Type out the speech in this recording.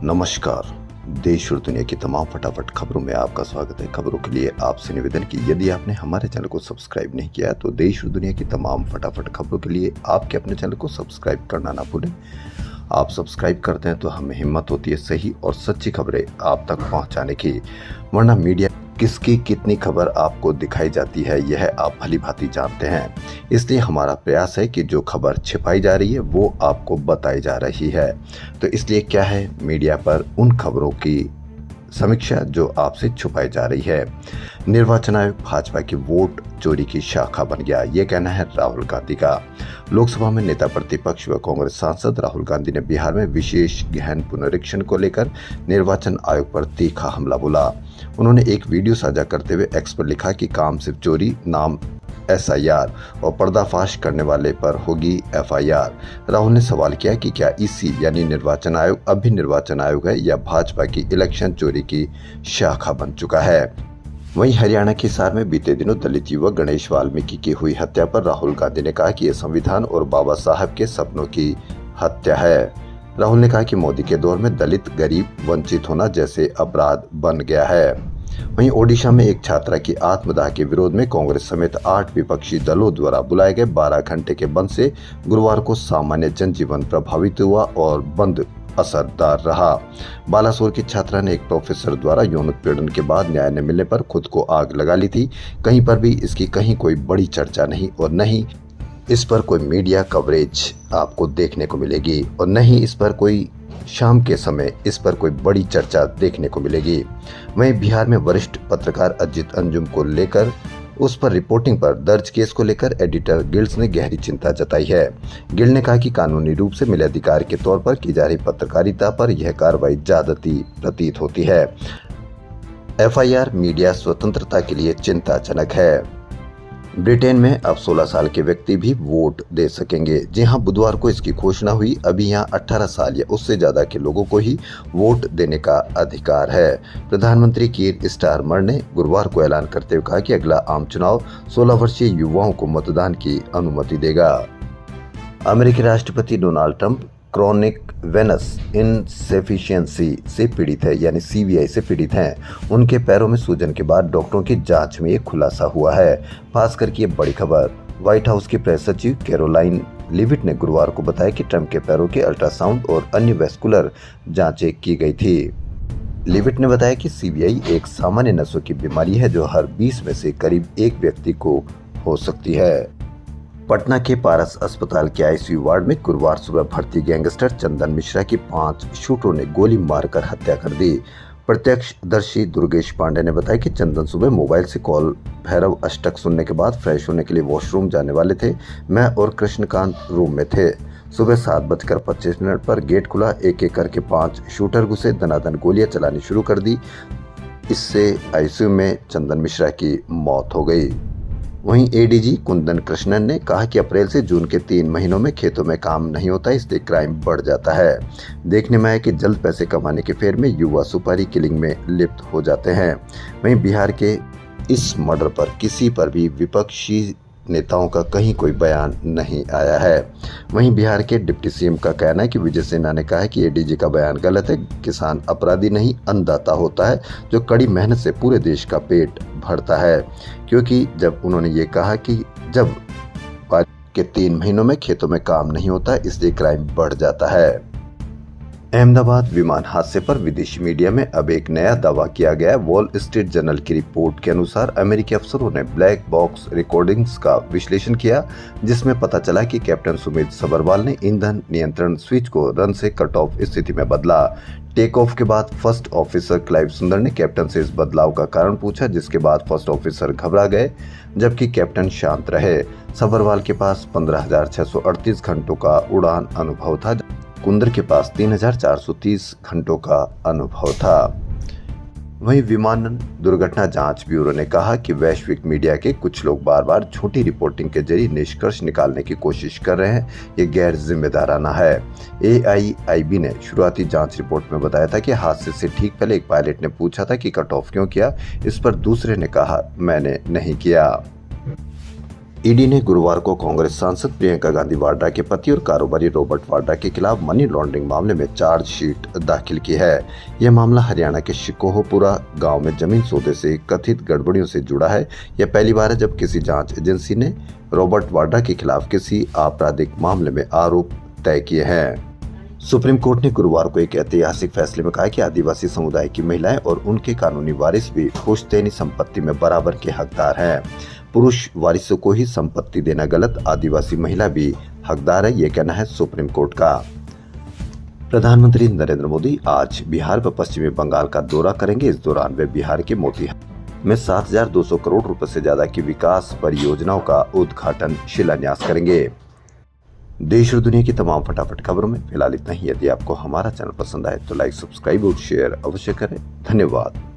नमस्कार। देश और दुनिया की तमाम फटाफट खबरों में आपका स्वागत है। खबरों के लिए आपसे निवेदन कि यदि आपने हमारे चैनल को सब्सक्राइब नहीं किया तो देश और दुनिया की तमाम फटाफट खबरों के लिए आपके अपने चैनल को सब्सक्राइब करना ना भूलें। आप सब्सक्राइब करते हैं तो हमें हिम्मत होती है सही और सच्ची खबरें आप तक पहुंचाने की, वरना मीडिया किसकी कितनी खबर आपको दिखाई जाती है यह आप भली भांति जानते हैं। इसलिए हमारा प्रयास है कि जो खबर छिपाई जा रही है वो आपको बताई जा रही है। तो इसलिए क्या है, मीडिया पर उन खबरों की समीक्षा जो आपसे छुपाई जा रही है। निर्वाचन आयोग भाजपा की वोट चोरी की शाखा बन गया, ये कहना है राहुल गांधी का। लोकसभा में नेता प्रतिपक्ष व कांग्रेस सांसद राहुल गांधी ने बिहार में विशेष गहन पुनरीक्षण को लेकर निर्वाचन आयोग पर तीखा हमला बोला। उन्होंने एक वीडियो साझा करते हुए एक्स पर लिखा कि काम सिर्फ चोरी, नाम SIR और पर्दाफाश करने वाले पर होगी FIR। राहुल ने सवाल किया कि क्या EC यानी निर्वाचन आयोग अब भी निर्वाचन आयोग है या भाजपा की इलेक्शन चोरी की शाखा बन चुका है। वहीं हरियाणा के हिसार में बीते दिनों दलित युवक गणेश वाल्मीकि की हुई हत्या पर राहुल गांधी ने कहा कि यह संविधान और बाबा साहब के सपनों की हत्या है। राहुल ने कहा कि मोदी के दौर में दलित, गरीब, वंचित होना जैसे अपराध बन गया है। वहीं ओडिशा में एक छात्रा की आत्मदाह के विरोध में कांग्रेस समेत 8 विपक्षी दलों द्वारा बुलाए गए 12 घंटे के बंद से गुरुवार को सामान्य जनजीवन प्रभावित हुआ और बंद असरदार रहा। बालासोर की छात्रा ने एक प्रोफेसर द्वारा यौन उत्पीड़न के बाद न्याय न मिलने पर खुद को आग लगा ली थी। कहीं पर भी इसकी कहीं कोई बड़ी चर्चा नहीं और न ही इस पर कोई मीडिया कवरेज आपको देखने को मिलेगी और न ही इस पर कोई शाम के समय इस पर कोई बड़ी चर्चा देखने को मिलेगी। वहीं बिहार में वरिष्ठ पत्रकार अजित अंजुम को लेकर उस पर रिपोर्टिंग पर दर्ज केस को लेकर एडिटर गिल्ड्स ने गहरी चिंता जताई है। गिल्ड ने कहा कि कानूनी रूप से मिले अधिकार के तौर पर की जा रही पत्रकारिता पर यह कार्रवाई ज्यादती प्रतीत होती है। FIR मीडिया स्वतंत्रता के लिए चिंताजनक है। ब्रिटेन में अब 16 साल के व्यक्ति भी वोट दे सकेंगे। जी हां, बुधवार को इसकी घोषणा हुई। अभी यहां 18 साल या उससे ज्यादा के लोगों को ही वोट देने का अधिकार है। प्रधानमंत्री कीर स्टारमर ने गुरुवार को ऐलान करते हुए कहा कि अगला आम चुनाव 16 वर्षीय युवाओं को मतदान की अनुमति देगा। अमेरिकी राष्ट्रपति डोनाल्ड ट्रंप क्रॉनिक वेनस इनसेफिशिएंसी से पीड़ित है, यानी CVI से पीड़ित हैं। उनके पैरों में सूजन के बाद डॉक्टरों की जांच में ये खुलासा हुआ है। खास करके ये बड़ी खबर व्हाइट हाउस की प्रेस सचिव कैरोलाइन लिविट ने गुरुवार को बताया कि ट्रंप के पैरों के अल्ट्रासाउंड और अन्य वेस्कुलर जांचें की गई थी। लिविट ने बताया कि CVI एक सामान्य नसों की बीमारी है जो हर 20 में से करीब एक व्यक्ति को हो सकती है। पटना के पारस अस्पताल के ICU वार्ड में गुरुवार सुबह भर्ती गैंगस्टर चंदन मिश्रा की 5 शूटरों ने गोली मारकर हत्या कर दी। प्रत्यक्षदर्शी दुर्गेश पांडे ने बताया कि चंदन सुबह मोबाइल से कॉल भैरव अष्टक सुनने के बाद फ्रेश होने के लिए वॉशरूम जाने वाले थे। मैं और कृष्णकांत रूम में थे। सुबह 7:25 पर गेट खुला। एक एक करके 5 शूटर घुसे, दनादन गोलियां चलानी शुरू कर दी। इससे ICU में चंदन मिश्रा की मौत हो गई। वहीं ADG कुंदन कृष्णन ने कहा कि अप्रैल से जून के 3 महीनों में खेतों में काम नहीं होता, इसलिए क्राइम बढ़ जाता है। देखने में आया कि जल्द पैसे कमाने के फेर में युवा सुपारी किलिंग में लिप्त हो जाते हैं। वहीं बिहार के इस मर्डर पर किसी पर भी विपक्षी नेताओं का कहीं कोई बयान नहीं आया है। वहीं बिहार के डिप्टी CM का कहना है कि विजय सिन्हा ने कहा है कि ADG का बयान गलत है। किसान अपराधी नहीं, अन्नदाता होता है जो कड़ी मेहनत से पूरे देश का पेट भरता है। क्योंकि जब उन्होंने ये कहा कि जब के 3 महीनों में खेतों में काम नहीं होता, इसलिए क्राइम बढ़ जाता है। अहमदाबाद विमान हादसे पर विदेशी मीडिया में अब एक नया दावा किया गया है। वॉल स्ट्रीट जर्नल की रिपोर्ट के अनुसार अमेरिकी अफसरों ने ब्लैक बॉक्स रिकॉर्डिंग्स का विश्लेषण किया, जिसमें पता चला कि कैप्टन सुमित सबरवाल ने ईंधन नियंत्रण स्विच को रन से कट ऑफ स्थिति में बदला। टेक ऑफ के बाद फर्स्ट ऑफिसर क्लाइव सुंदर ने कैप्टन से इस बदलाव का कारण पूछा, जिसके बाद फर्स्ट ऑफिसर घबरा गए जबकि कैप्टन शांत रहे। सबरवाल के पास 15,638 घंटों का उड़ान अनुभव था। कुंदर के पास 3,430 घंटों का अनुभव था। वहीं विमानन दुर्घटना जांच ब्यूरो ने कहा कि वैश्विक मीडिया के कुछ लोग बार बार झूठी रिपोर्टिंग के जरिए निष्कर्ष निकालने की कोशिश कर रहे हैं। ये गैर जिम्मेदाराना है। AIIB ने शुरुआती जांच रिपोर्ट में बताया था कि हादसे से ठीक पहले एक पायलट ने पूछा था कि कट ऑफ क्यों किया। इस पर दूसरे ने कहा मैंने नहीं किया। ईडी ने गुरुवार को कांग्रेस सांसद प्रियंका गांधी वाड्रा के पति और कारोबारी रॉबर्ट वाड्रा के खिलाफ मनी लॉन्ड्रिंग मामले में चार्जशीट दाखिल की है। यह मामला हरियाणा के शिकोहपुरा गांव में जमीन सौदे से कथित गड़बड़ियों से जुड़ा है। यह पहली बार है जब किसी जांच एजेंसी ने रॉबर्ट वाड्रा के खिलाफ किसी आपराधिक मामले में आरोप तय किए हैं। सुप्रीम कोर्ट ने गुरुवार को एक ऐतिहासिक फैसले में कहा कि आदिवासी समुदाय की महिलाएं और उनके कानूनी वारिस भी पुश्तैनी संपत्ति में बराबर के हकदार हैं। पुरुष वारिसों को ही संपत्ति देना गलत, आदिवासी महिला भी हकदार है, ये कहना है सुप्रीम कोर्ट का। प्रधानमंत्री नरेंद्र मोदी आज बिहार व पश्चिमी बंगाल का दौरा करेंगे। इस दौरान वे बिहार के मोतिहारी में 7,200 करोड़ रुपए से ज्यादा की विकास परियोजनाओं का उद्घाटन शिलान्यास करेंगे। देश और दुनिया की तमाम फटाफट खबरों में फिलहाल इतना ही। यदि आपको हमारा चैनल पसंद आए तो लाइक, सब्सक्राइब और शेयर अवश्य करें। धन्यवाद।